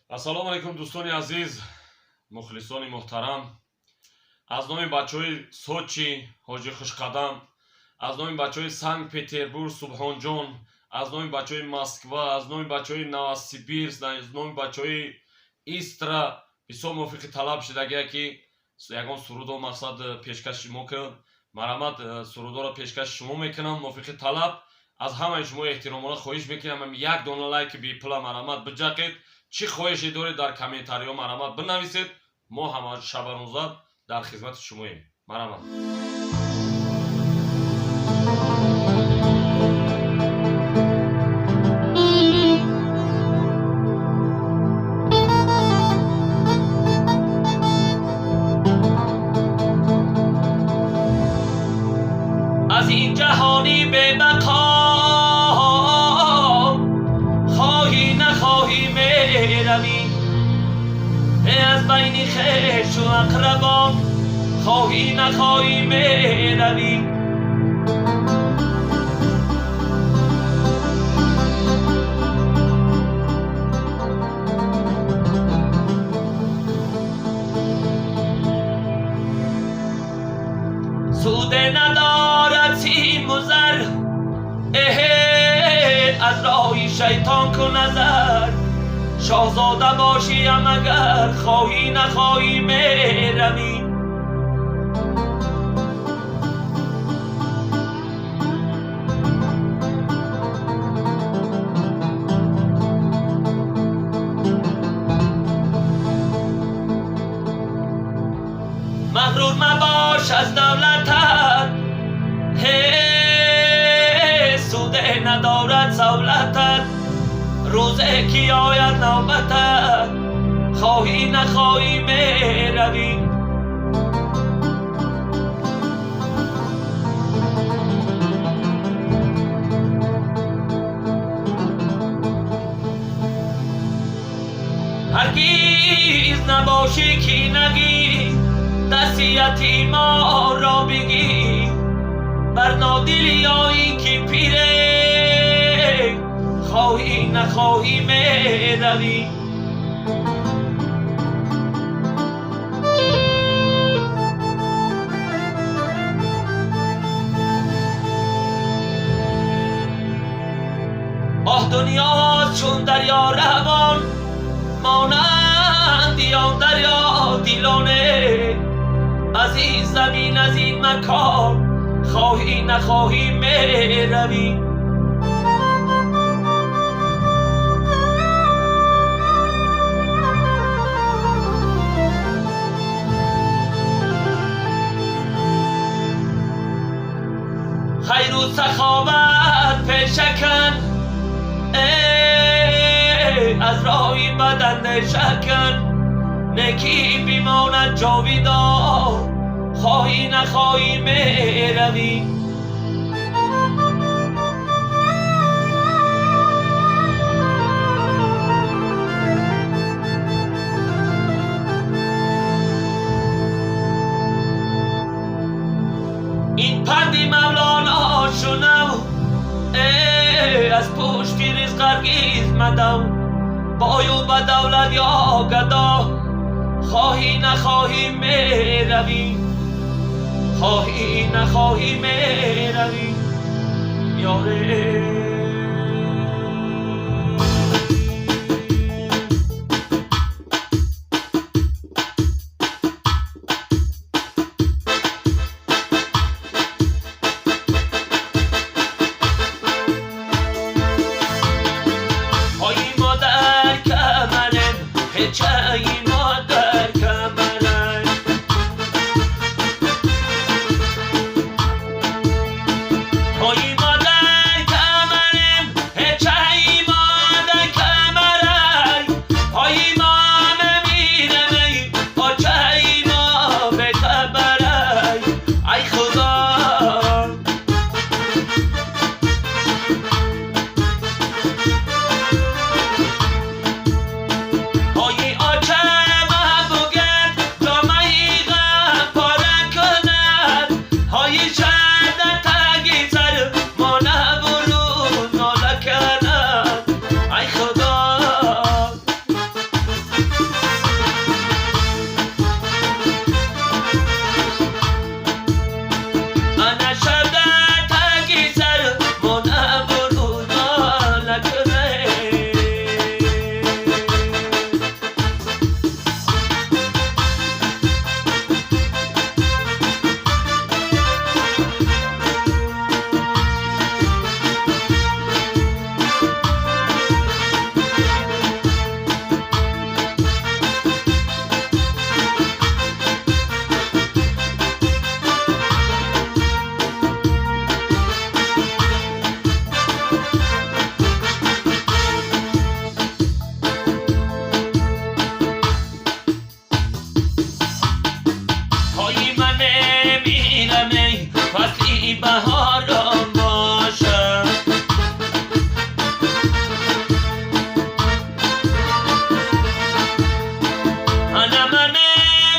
ассалому алайкум дӯстони азиз, мухлисони муҳтарам. Аз номи бачаҳои Сочи ҳоҷи Хушқадам, аз номи бачаҳои Санкт Петербург Субҳонҷон, аз номи бачаҳои Москва, аз номи бачаҳои Новосибирск, аз номи бачаҳои Истра бисёр мувофиқи талаб шудагия ки ягон сурудо мақсад пешкаши мо кунад. Марамат сурудоро пешкаши шумо мекунам. Мувофиқи талаб аз ҳамаи шумо эҳтиромона хоҳиш мекунам як дона лайки бипула марамат биҷақед. чӣ хоҳише доред дар комментариҳо марамат бинависед. мо ҳама шабанӯза дар хизмати шумоем. марамат. از این جهانی ببقا خواهی نخواهی میروی، از بین خویش و اقربان خواهی نخواهی میروی. سود ندارد سیم و زر، از راه شیطان کن نظر. شاهزاده باشیم اگر خواهی نخواهی میروی. مغرور مباش از دولتت، سوده ندارد سولتت. روزه کی آید نوبتت خواهی نخواهی میروی. هرگیز نباشی کی نگی، دست یتیما را بگی. بر نادیلی آیی کی پیره خواهی نخواهی میروی. آه دنیا چون دریا روان، مانند یا دریا دیلانه. از این زمین از این مکان خواهی نخواهی میروی. خیر و سخاوت پیشکن، از راهی بدن شکن. نکی بیماند جاویدان خواهی نخواهی میروی. این پندی مولانا شنو، از پشتی رزق هرگیز مدو. بایو به دولت یا گدا خواهی نخواهی میروی. خواهی نخواهی میروی یاره. چای مادر کمرن، های مادر کمرن.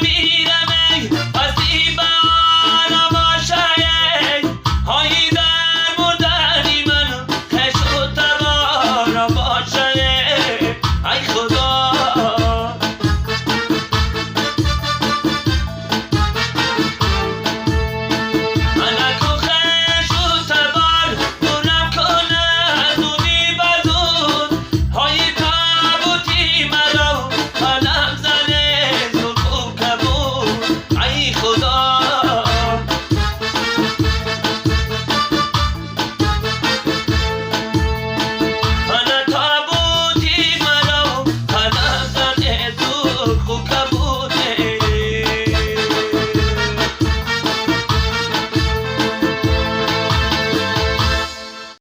میرم